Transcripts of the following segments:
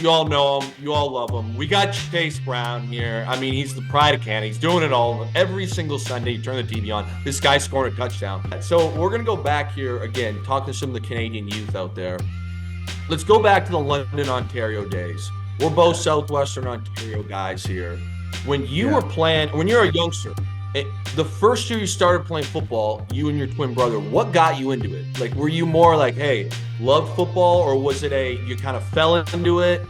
You all know him. You all love him. We got Chase Brown here. I mean, he's the pride of Canada. He's doing it all. Every single Sunday, you turn the TV on, this guy's scoring a touchdown. So we're going to go back here again, talk to some of the Canadian youth out there. Let's go back to the London, Ontario days. We're both Southwestern Ontario guys here. When you were playing, when you're a youngster, the first year you started playing football, you and your twin brother, what got you into it? Like, were you more like, hey, loved football, or was it you kind of fell into it?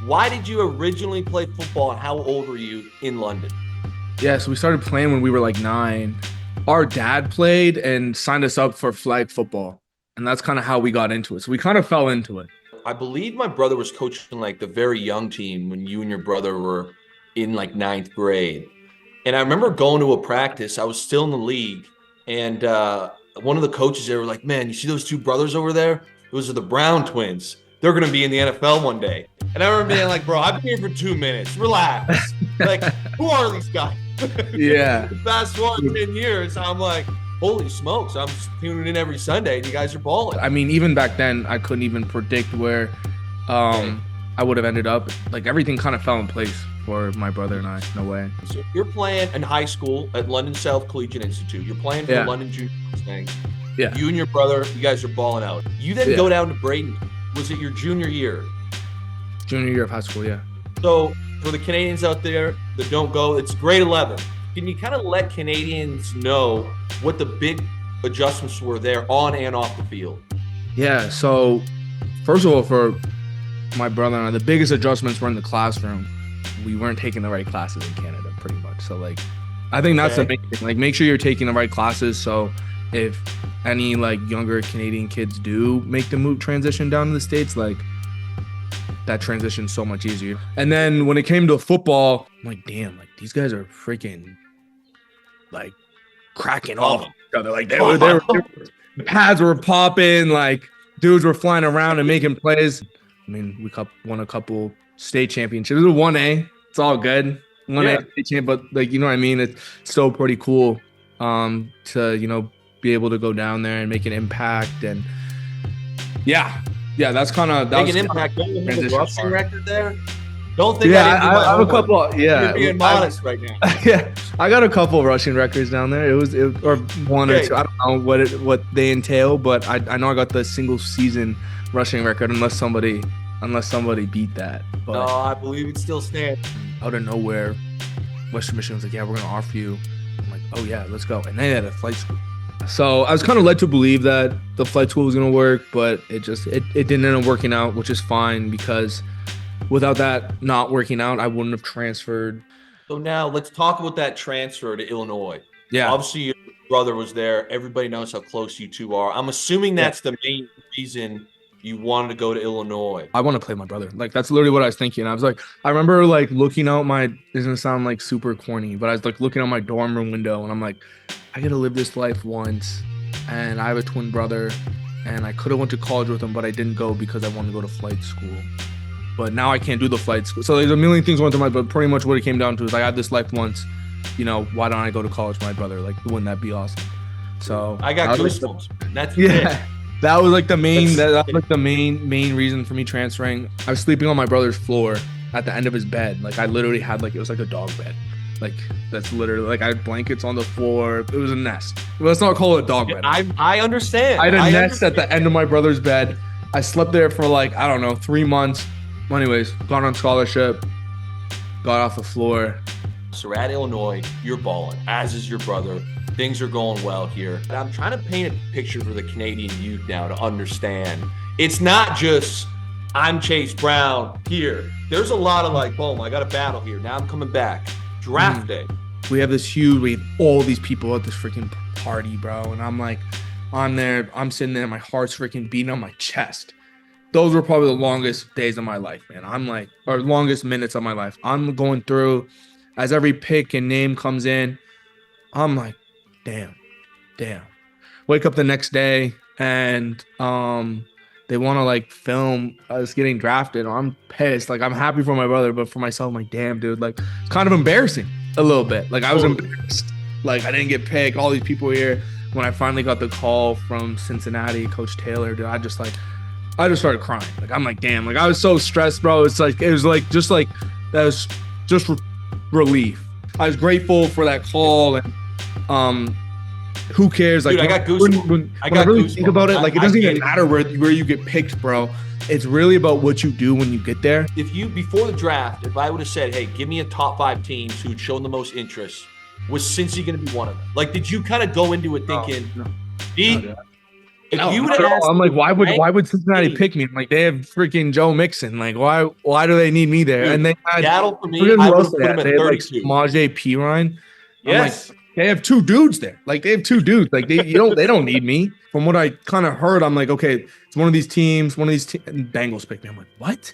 Why did you originally play football, and how old were you in London? Yeah, so we started playing when we were like 9. Our dad played and signed us up for flag football, and that's kind of how we got into it. So we kind of fell into it. I believe my brother was coaching like the very young team when you and your brother were in like 9th grade. And I remember going to a practice. I was still in the league, and one of the coaches there were like, man, you see those two brothers over there? Those are the Brown twins. They're going to be in the NFL one day. And I remember being like, bro, I've been here for 2 minutes. Relax. Like, who are these guys? Yeah. Fast forward 10 years, I'm like, holy smokes, I'm tuning in every Sunday, and you guys are balling. I mean, even back then, I couldn't even predict where I would have ended up. Like, everything kind of fell in place for my brother and I, no way. So you're playing in high school at London South Collegiate Institute. You're playing for the London Junior Mustangs. Yeah. You and your brother, you guys are balling out. You then go down to Braden. Was it your junior year? Junior year of high school, yeah. So for the Canadians out there that don't go, it's grade 11. Can you kind of let Canadians know what the big adjustments were there on and off the field? Yeah, so first of all, for my brother and I, the biggest adjustments were in the classroom. We weren't taking the right classes in Canada, pretty much. So, like, I think that's the main thing. Like, make sure you're taking the right classes. So if any, like, younger Canadian kids do make the move transition down to the States, like, that transition's so much easier. And then when it came to football, I'm like, damn, like, these guys are freaking, like, cracking off each other. Like, they were the pads were popping, like, dudes were flying around and making plays. I mean, we won a couple state championships. It was a 1A. It's all good. 1A state champ, but, like, you know what I mean? It's still pretty cool to, you know, be able to go down there and make an impact. And yeah, that's kind of make an impact. Don't you have a rushing record there? Don't think I have a couple. You're being modest right now. Yeah, I got a couple rushing records down there. It or one or two. I don't know what they entail, but I know I got the single season rushing record unless somebody beat that. But no, I believe it still stands. Out of nowhere, Western Michigan was like, yeah, we're gonna offer you. I'm like, oh yeah, let's go. And they had a flight school. So I was kind of led to believe that the flight school was gonna work, but it didn't end up working out, which is fine, because without that not working out, I wouldn't have transferred. So now let's talk about that transfer to Illinois. Yeah. Obviously, your brother was there. Everybody knows how close you two are. I'm assuming that's the main reason you wanted to go to Illinois. I want to play my brother. Like, that's literally what I was thinking. I was like, I remember, like, looking out this is gonna sound like super corny, but I was like looking out my dorm room window and I'm like, I gotta live this life once. And I have a twin brother and I could have went to college with him, but I didn't go because I wanted to go to flight school. But now I can't do the flight school. So there's a million things going through my, but pretty much what it came down to is I had this life once, you know, why don't I go to college with my brother? Like, wouldn't that be awesome? So I got goosebumps. That's it. That was like the main that was like the main reason for me transferring. I was sleeping on my brother's floor at the end of his bed. Like, I literally had, like, it was like a dog bed. Like, that's literally, like, I had blankets on the floor. It was a nest. Let's not call it a dog bed. I understand. I had a nest at the end of my brother's bed. I slept there for, like, I don't know, 3 months. Well, anyways, got on scholarship, got off the floor. So we're at Illinois, you're balling, as is your brother. Things are going well here. And I'm trying to paint a picture for the Canadian youth now to understand. It's not just, I'm Chase Brown here. There's a lot of, like, boom, I got a battle here. Now I'm coming back. Draft day. We have all these people at this freaking party, bro. And I'm like, I'm sitting there, my heart's freaking beating on my chest. Those were probably the longest days of my life, man. I'm like, or longest minutes of my life. I'm going through, as every pick and name comes in, I'm like, damn. Wake up the next day and they want to, like, film us getting drafted. I'm pissed. Like, I'm happy for my brother, but for myself, I'm like, damn, dude. Like, it's kind of embarrassing a little bit. Like, I was embarrassed. Like, I didn't get picked. All these people here. When I finally got the call from Cincinnati, Coach Taylor, dude, I just, like, I just started crying. Like, I'm like, damn. Like, I was so stressed, bro. It was like that was just relief. I was grateful for that call, and who cares? Like, Dude, I got goosebumps. When I really think about it, like, it doesn't even matter where you get picked, bro. It's really about what you do when you get there. Before the draft, if I would have said, hey, give me a top 5 teams who'd shown the most interest, was Cincy going to be one of them? Like, did you kind of go into it thinking, if you would have asked, I'm like, why would Cincinnati pick me? I'm like, they have freaking Joe Mixon. Like, why do they need me there? Dude, and they had Seattle for me. I would have put them at 32. Like Samaje Perine. Yes. Like, they have 2 dudes there. Like, they have 2 dudes. Like, they don't need me. From what I kind of heard, I'm like, okay, it's one of these teams. Bengals picked me. I'm like, what?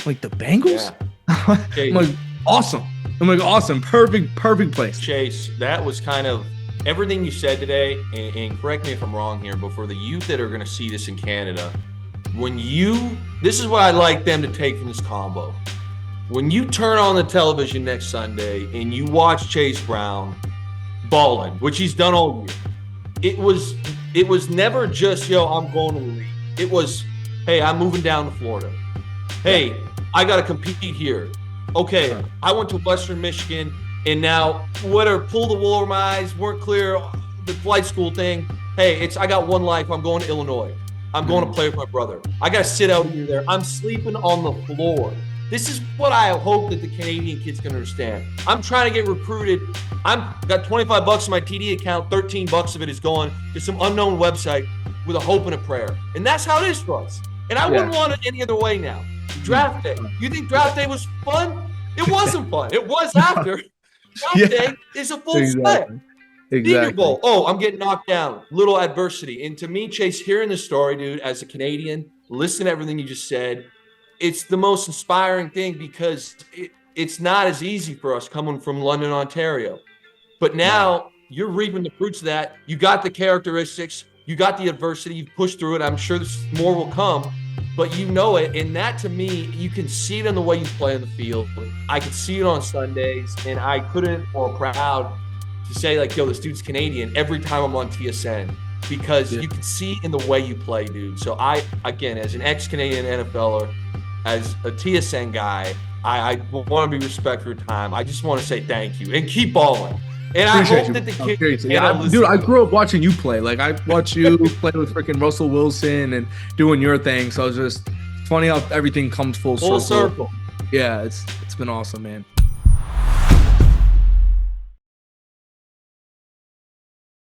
Like, the Bengals? Yeah. I'm like, awesome. Awesome. Perfect place. Chase, that was kind of everything you said today, and correct me if I'm wrong here, but for the youth that are going to see this in Canada, this is what I'd like them to take from this combo. When you turn on the television next Sunday and you watch Chase Brown balling, which he's done all year, it was never just, I'm going to the league. It was, hey, I'm moving down to Florida. Hey, I got to compete here. Okay, I went to Western Michigan, and now pull the wool over my eyes, weren't clear, the flight school thing. Hey, I got one life. I'm going to Illinois. I'm going to play with my brother. I got to sit out here there. I'm sleeping on the floor. This is what I hope that the Canadian kids can understand. I'm trying to get recruited. I've got $25 in my TD account. $13 of it is going to some unknown website with a hope and a prayer. And that's how it is for us. And I wouldn't want it any other way now. Draft day. You think draft day was fun? It wasn't fun. It was after. Draft day is a full sweat. Senior Bowl. Oh, I'm getting knocked down. Little adversity. And to me, Chase, hearing this story, dude, as a Canadian, listen to everything you just said. It's the most inspiring thing because it's not as easy for us coming from London, Ontario. But now you're reaping the fruits of that. You got the characteristics. You got the adversity. You've pushed through it. I'm sure more will come. But you know it. And that, to me, you can see it in the way you play on the field. I can see it on Sundays. And I couldn't be more proud to say, like, yo, this dude's Canadian every time I'm on TSN. Because you can see in the way you play, dude. So I, again, as an ex-Canadian NFLer, as a TSN guy, I want to be respectful of your time. I just want to say thank you and keep balling. And I hope that the kids, dude, I grew up watching you play. Like, I watched you play with freaking Russell Wilson and doing your thing. So it's just funny how everything comes full circle. Yeah, it's been awesome, man.